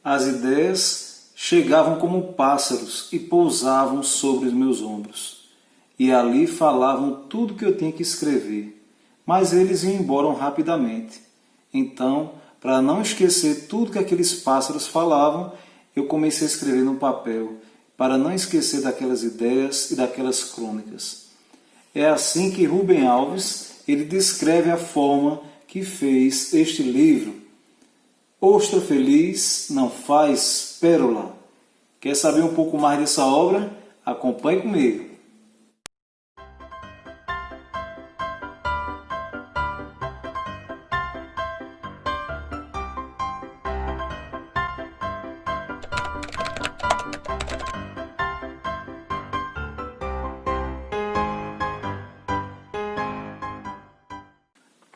As ideias chegavam como pássaros e pousavam sobre os meus ombros. E ali falavam tudo que eu tinha que escrever, mas eles iam embora rapidamente. Então, para não esquecer tudo que aqueles pássaros falavam, eu comecei a escrever no papel, para não esquecer daquelas ideias e daquelas crônicas. É assim que Rubem Alves ele descreve a forma que fez este livro. Ostra feliz não faz pérola. Quer saber um pouco mais dessa obra? Acompanhe comigo.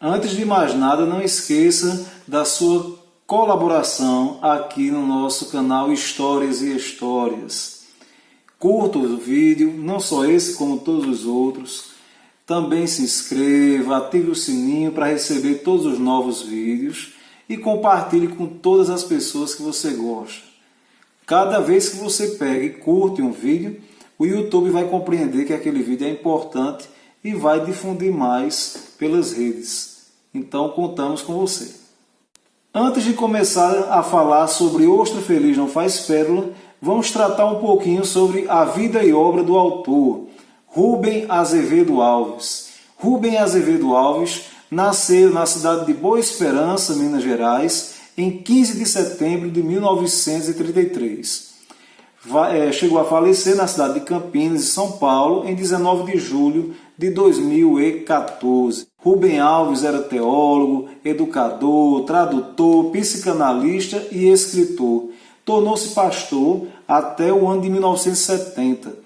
Antes de mais nada, não esqueça da sua colaboração aqui no nosso canal Histórias e Histórias. Curta o vídeo, não só esse como todos os outros. Também se inscreva, ative o sininho para receber todos os novos vídeos e compartilhe com todas as pessoas que você gosta. Cada vez que você pega e curte um vídeo, o YouTube vai compreender que aquele vídeo é importante e vai difundir mais pelas redes. Então, contamos com você. Antes de começar a falar sobre Ostra Feliz Não Faz Pérola, vamos tratar um pouquinho sobre a vida e obra do autor, Rubem Azevedo Alves. Rubem Azevedo Alves nasceu na cidade de Boa Esperança, Minas Gerais, em 15 de setembro de 1933. Chegou a falecer na cidade de Campinas, São Paulo, em 19 de julho de 2014. Rubem Alves era teólogo, educador, tradutor, psicanalista e escritor. Tornou-se pastor até o ano de 1970.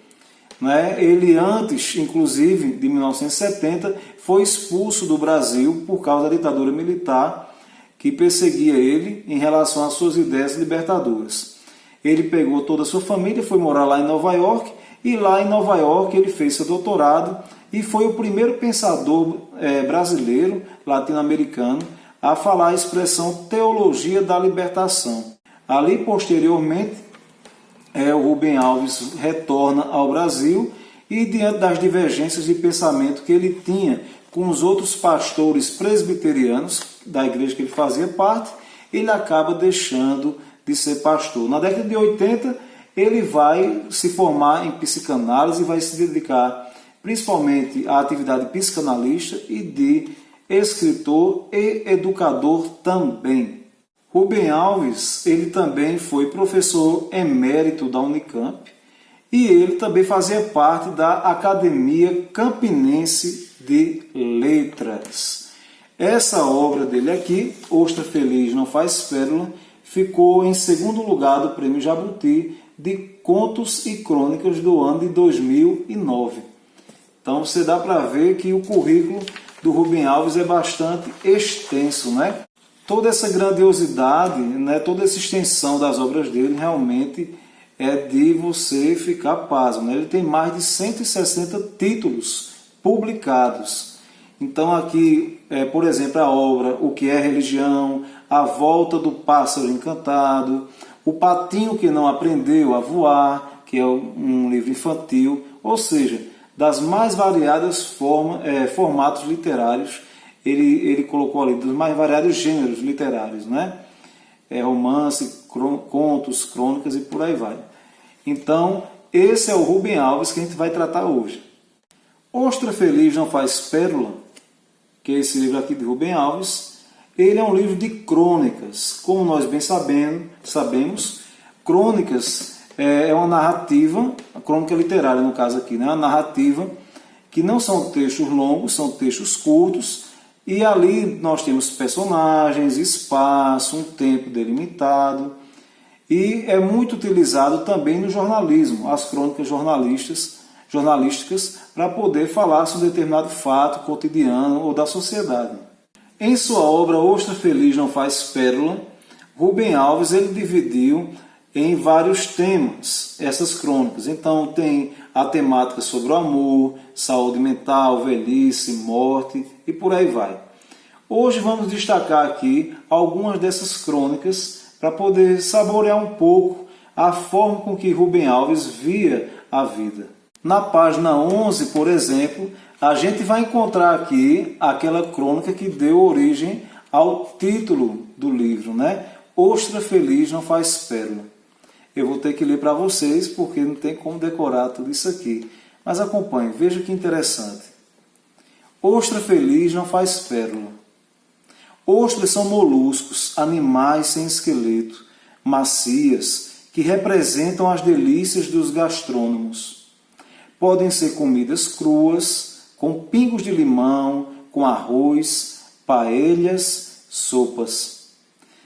Ele antes, inclusive, de 1970, foi expulso do Brasil por causa da ditadura militar que perseguia ele em relação às suas ideias libertadoras. Ele pegou toda a sua família, foi morar lá em Nova York, e lá em Nova York ele fez seu doutorado e foi o primeiro pensador brasileiro, latino-americano, a falar a expressão teologia da libertação. Ali, posteriormente, o Rubem Alves retorna ao Brasil e, diante das divergências de pensamento que ele tinha com os outros pastores presbiterianos da igreja que ele fazia parte, ele acaba deixando de ser pastor. Na década de 80, ele vai se formar em psicanálise e vai se dedicar principalmente à atividade psicanalista e de escritor e educador também. Rubem Alves, ele também foi professor emérito da Unicamp e ele também fazia parte da Academia Campinense de Letras. Essa obra dele aqui, Ostra Feliz Não Faz Pérola, ficou em segundo lugar do Prêmio Jabuti de Contos e Crônicas do ano de 2009. Então você dá para ver que o currículo do Rubem Alves é bastante extenso, né? Toda essa grandiosidade, né, toda essa extensão das obras dele realmente é de você ficar pasmo, né? Ele tem mais de 160 títulos publicados. Então aqui, por exemplo, a obra O que é Religião, A Volta do Pássaro Encantado, O Patinho que Não Aprendeu a Voar, que é um livro infantil, ou seja, das mais variadas formatos literários, ele colocou ali, dos mais variados gêneros literários, né? Romance, contos, crônicas e por aí vai. Então, esse é o Rubem Alves que a gente vai tratar hoje. Ostra Feliz Não Faz Pérola, que é esse livro aqui de Rubem Alves, ele é um livro de crônicas. Como nós bem sabemos, crônicas é uma narrativa, a crônica literária no caso aqui, né? Uma narrativa que não são textos longos, são textos curtos, e ali nós temos personagens, espaço, um tempo delimitado, e é muito utilizado também no jornalismo, as crônicas jornalísticas, para poder falar sobre determinado fato cotidiano ou da sociedade. Em sua obra Ostra Feliz Não Faz Pérola, Rubem Alves ele dividiu em vários temas essas crônicas. Então tem a temática sobre o amor, saúde mental, velhice, morte e por aí vai. Hoje vamos destacar aqui algumas dessas crônicas para poder saborear um pouco a forma com que Rubem Alves via a vida. Na página 11, por exemplo, a gente vai encontrar aqui aquela crônica que deu origem ao título do livro, né? Ostra feliz não faz pérola. Eu vou ter que ler para vocês porque não tem como decorar tudo isso aqui. Mas acompanhe, veja que interessante. Ostra feliz não faz pérola. Ostras são moluscos, animais sem esqueleto, macias, que representam as delícias dos gastrônomos. Podem ser comidas cruas, com pingos de limão, com arroz, paelhas, sopas.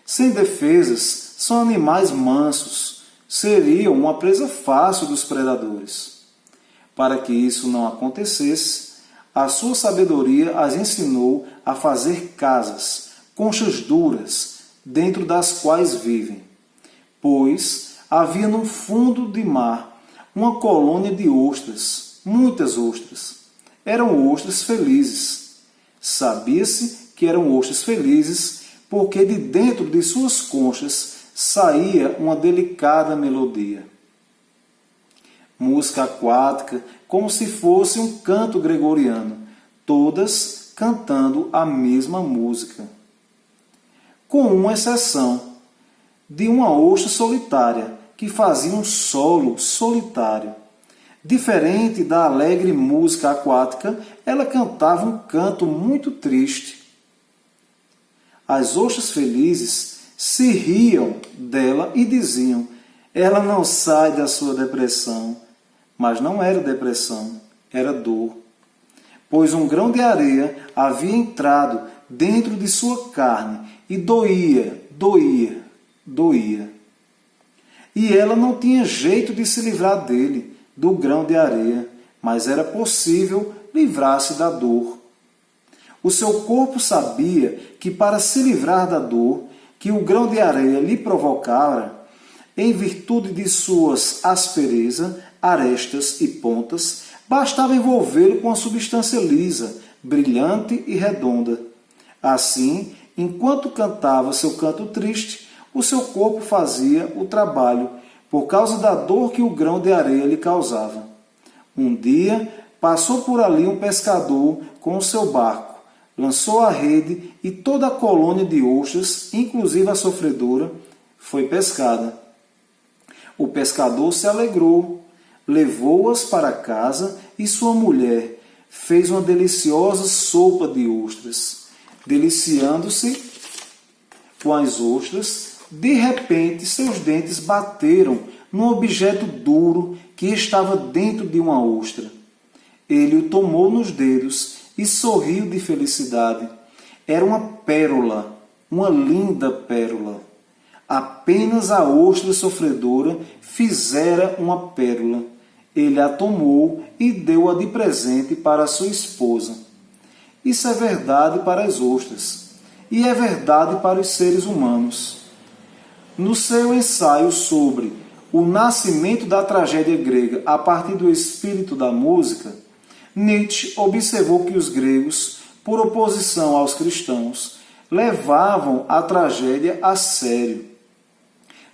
Sem defesas, são animais mansos, seriam uma presa fácil dos predadores. Para que isso não acontecesse, a sua sabedoria as ensinou a fazer casas, conchas duras, dentro das quais vivem. Pois havia no fundo de mar uma colônia de ostras, muitas ostras. Eram ostras felizes. Sabia-se que eram ostras felizes porque de dentro de suas conchas saía uma delicada melodia. Música aquática, como se fosse um canto gregoriano, todas cantando a mesma música. Com uma exceção, de uma ostra solitária, que fazia um solo solitário. Diferente da alegre música aquática, ela cantava um canto muito triste. As ostras felizes se riam dela e diziam: ela não sai da sua depressão. Mas não era depressão, era dor. Pois um grão de areia havia entrado dentro de sua carne e doía, doía, doía. E ela não tinha jeito de se livrar dele, do grão de areia, mas era possível livrar-se da dor. O seu corpo sabia que para se livrar da dor que o grão de areia lhe provocara, em virtude de suas aspereza, arestas e pontas, bastava envolvê-lo com uma substância lisa, brilhante e redonda. Assim, enquanto cantava seu canto triste, o seu corpo fazia o trabalho, por causa da dor que o grão de areia lhe causava. Um dia, passou por ali um pescador com o seu barco, lançou a rede e toda a colônia de ostras, inclusive a sofredora, foi pescada. O pescador se alegrou, levou-as para casa e sua mulher fez uma deliciosa sopa de ostras. Deliciando-se com as ostras, de repente seus dentes bateram num objeto duro que estava dentro de uma ostra. Ele o tomou nos dedos e sorriu de felicidade. Era uma pérola, uma linda pérola. Apenas a ostra sofredora fizera uma pérola. Ele a tomou e deu-a de presente para sua esposa. Isso é verdade para as ostras, e é verdade para os seres humanos. No seu ensaio sobre o nascimento da tragédia grega a partir do espírito da música, Nietzsche observou que os gregos, por oposição aos cristãos, levavam a tragédia a sério.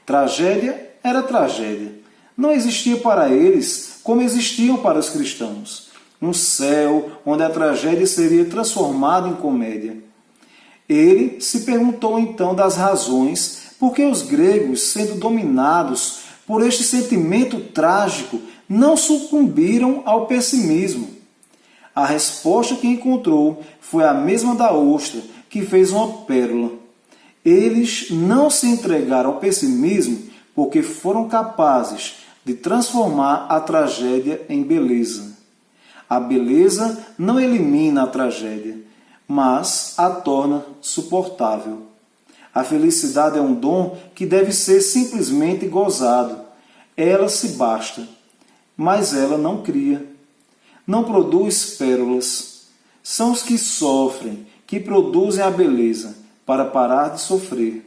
Tragédia era tragédia. Não existia para eles como existiam para os cristãos. Um céu onde a tragédia seria transformada em comédia. Ele se perguntou então das razões por que os gregos, sendo dominados por este sentimento trágico, não sucumbiram ao pessimismo. A resposta que encontrou foi a mesma da ostra, que fez uma pérola. Eles não se entregaram ao pessimismo porque foram capazes de transformar a tragédia em beleza. A beleza não elimina a tragédia, mas a torna suportável. A felicidade é um dom que deve ser simplesmente gozado. Ela se basta, mas ela não cria. Não produz pérolas. São os que sofrem, que produzem a beleza, para parar de sofrer.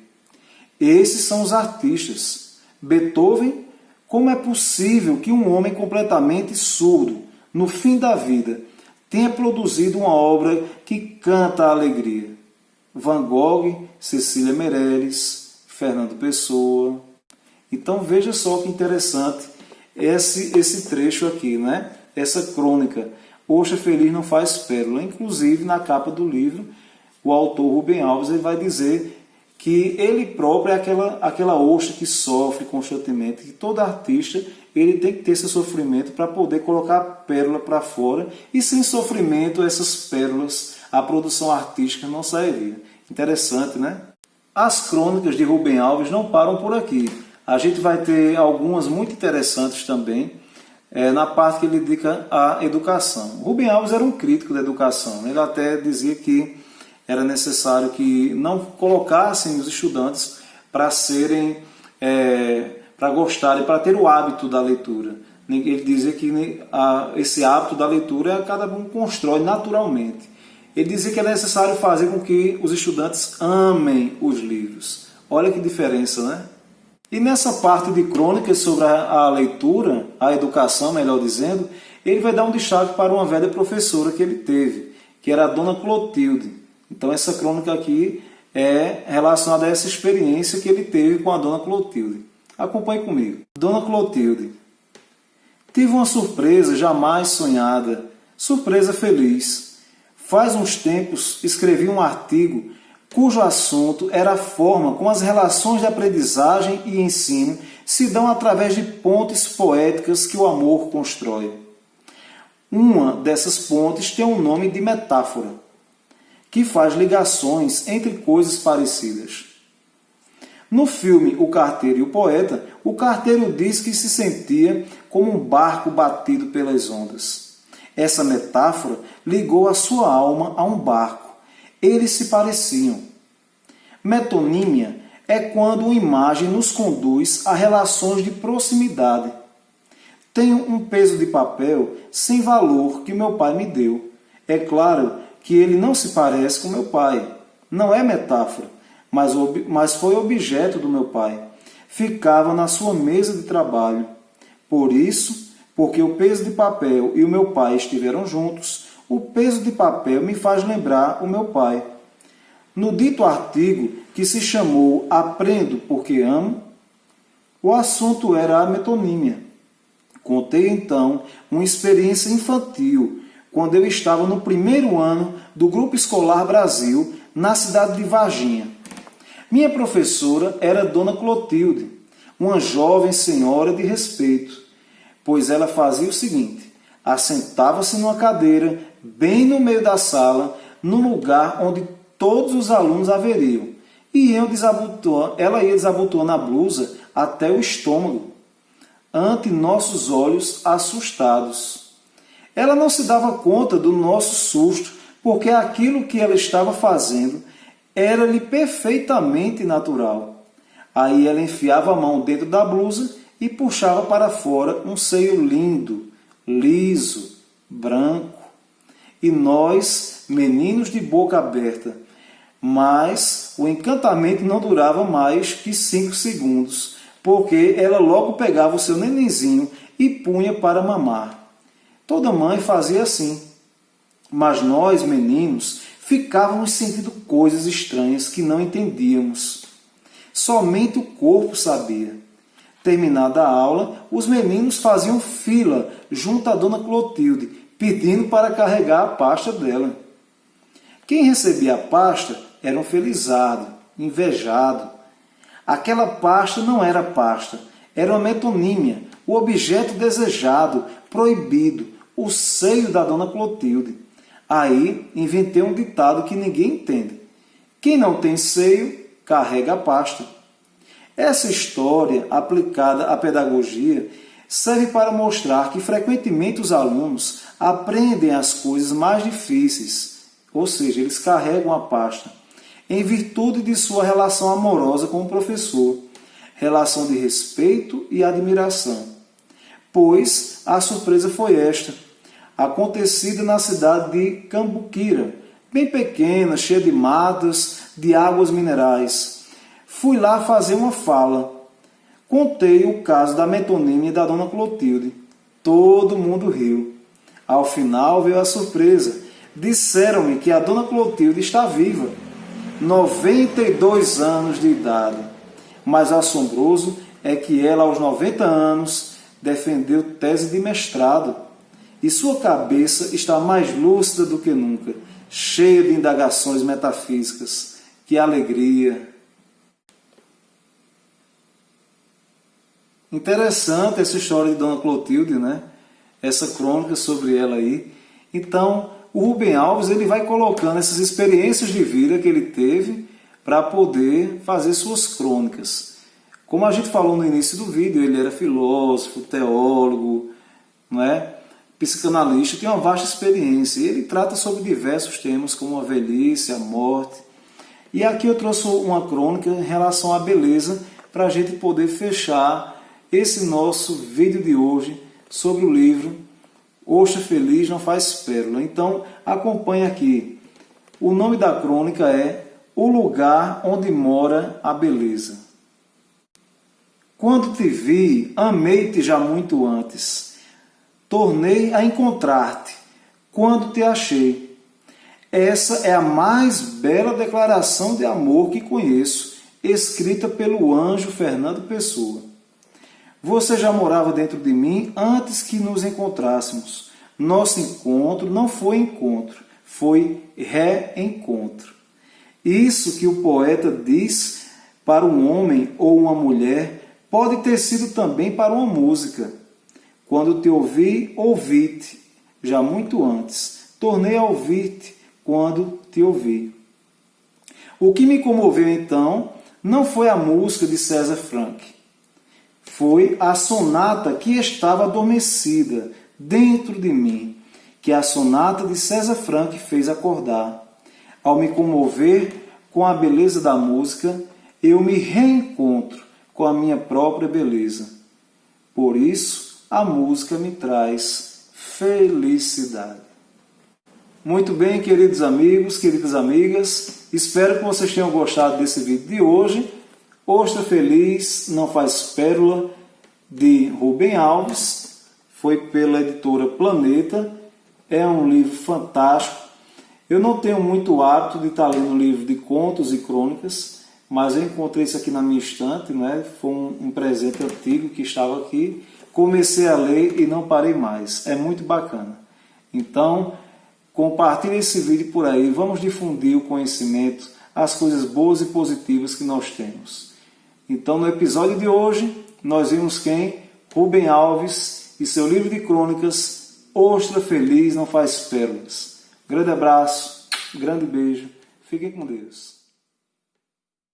Esses são os artistas. Beethoven, como é possível que um homem completamente surdo, no fim da vida, tenha produzido uma obra que canta a alegria? Van Gogh, Cecília Meirelles, Fernando Pessoa. Então veja só que interessante esse trecho aqui, né? Essa crônica. Ostra feliz não faz pérola. Inclusive, na capa do livro, o autor Rubem Alves ele vai dizer que ele próprio é aquela ostra que sofre constantemente, que todo artista ele tem que ter esse sofrimento para poder colocar a pérola para fora, e sem sofrimento essas pérolas, a produção artística não sairia. Interessante, né? As crônicas de Rubem Alves não param por aqui. A gente vai ter algumas muito interessantes também, na parte que ele dedica à educação. Rubem Alves era um crítico da educação. Ele até dizia que era necessário que não colocassem os estudantes para serem, para gostarem, para ter o hábito da leitura. Ele dizia que esse hábito da leitura cada um constrói naturalmente. Ele dizia que é necessário fazer com que os estudantes amem os livros. Olha que diferença, né? E nessa parte de crônicas sobre a leitura, a educação, melhor dizendo, ele vai dar um destaque para uma velha professora que ele teve, que era a Dona Clotilde. Então essa crônica aqui é relacionada a essa experiência que ele teve com a Dona Clotilde. Acompanhe comigo. Dona Clotilde. Tive uma surpresa jamais sonhada, surpresa feliz. Faz uns tempos escrevi um artigo cujo assunto era a forma como as relações de aprendizagem e ensino se dão através de pontes poéticas que o amor constrói. Uma dessas pontes tem o nome de metáfora, que faz ligações entre coisas parecidas. No filme O Carteiro e o Poeta, o carteiro diz que se sentia como um barco batido pelas ondas. Essa metáfora ligou a sua alma a um barco. Eles se pareciam. Metonímia é quando uma imagem nos conduz a relações de proximidade. Tenho um peso de papel sem valor que meu pai me deu. É claro que ele não se parece com meu pai. Não é metáfora, mas foi objeto do meu pai. Ficava na sua mesa de trabalho. Por isso, porque o peso de papel e o meu pai estiveram juntos, o peso de papel me faz lembrar o meu pai. No dito artigo, que se chamou Aprendo porque Amo, o assunto era a metonímia. Contei então uma experiência infantil, quando eu estava no primeiro ano do Grupo Escolar Brasil, na cidade de Varginha. Minha professora era Dona Clotilde, uma jovem senhora de respeito, pois ela fazia o seguinte: assentava-se numa cadeira, bem no meio da sala, no lugar onde todos os alunos haveriam, e ela ia desabotoando a blusa até o estômago, ante nossos olhos assustados. Ela não se dava conta do nosso susto, porque aquilo que ela estava fazendo era-lhe perfeitamente natural. Aí ela enfiava a mão dentro da blusa e puxava para fora um seio lindo, liso, branco. E nós, meninos de boca aberta, mas o encantamento não durava mais que 5 segundos, porque ela logo pegava o seu nenenzinho e punha para mamar. Toda mãe fazia assim, mas nós, meninos, ficávamos sentindo coisas estranhas que não entendíamos. Somente o corpo sabia. Terminada a aula, os meninos faziam fila junto à Dona Clotilde, pedindo para carregar a pasta dela. Quem recebia a pasta era um felizardo, invejado. Aquela pasta não era pasta, era uma metonímia, o objeto desejado, proibido, o seio da Dona Clotilde. Aí inventei um ditado que ninguém entende. Quem não tem seio, carrega a pasta. Essa história, aplicada à pedagogia, serve para mostrar que frequentemente os alunos aprendem as coisas mais difíceis, ou seja, eles carregam a pasta, em virtude de sua relação amorosa com o professor, relação de respeito e admiração. Pois a surpresa foi esta, acontecida na cidade de Cambuquira, bem pequena, cheia de matas, de águas minerais. Fui lá fazer uma fala. Contei o caso da metonímia e da Dona Clotilde. Todo mundo riu. Ao final veio a surpresa. Disseram-me que a Dona Clotilde está viva. 92 anos de idade. Mas assombroso é que ela, aos 90 anos, defendeu tese de mestrado. E sua cabeça está mais lúcida do que nunca, cheia de indagações metafísicas. Que alegria! Interessante essa história de Dona Clotilde, né? Essa crônica sobre ela aí. Então, o Rubem Alves ele vai colocando essas experiências de vida que ele teve para poder fazer suas crônicas. Como a gente falou no início do vídeo, ele era filósofo, teólogo, não é? Psicanalista, tem uma vasta experiência. E ele trata sobre diversos temas, como a velhice, a morte. E aqui eu trouxe uma crônica em relação à beleza, para a gente poder fechar esse nosso vídeo de hoje sobre o livro Ostra Feliz Não Faz Pérola. Então, acompanhe aqui. O nome da crônica é O Lugar Onde Mora a Beleza. Quando te vi, amei-te já muito antes. Tornei a encontrar-te quando te achei. Essa é a mais bela declaração de amor que conheço, escrita pelo anjo Fernando Pessoa. Você já morava dentro de mim antes que nos encontrássemos. Nosso encontro não foi encontro, foi reencontro. Isso que o poeta diz para um homem ou uma mulher pode ter sido também para uma música. Quando te ouvi, ouvi-te, já muito antes. Tornei a ouvir-te quando te ouvi. O que me comoveu então não foi a música de César Franck. Foi a sonata que estava adormecida dentro de mim, que a sonata de César Franck fez acordar. Ao me comover com a beleza da música, eu me reencontro com a minha própria beleza. Por isso, a música me traz felicidade. Muito bem, queridos amigos, queridas amigas, espero que vocês tenham gostado desse vídeo de hoje. Ostra Feliz Não Faz Pérola, de Rubem Alves, foi pela editora Planeta, é um livro fantástico. Eu não tenho muito hábito de estar lendo livro de contos e crônicas, mas eu encontrei isso aqui na minha estante, né? Foi um presente antigo que estava aqui. Comecei a ler e não parei mais. É muito bacana. Então, compartilhe esse vídeo por aí. Vamos difundir o conhecimento, as coisas boas e positivas que nós temos. Então, no episódio de hoje, nós vimos quem? Rubem Alves e seu livro de crônicas, Ostra Feliz Não Faz Pérolas. Grande abraço, grande beijo. Fiquem com Deus.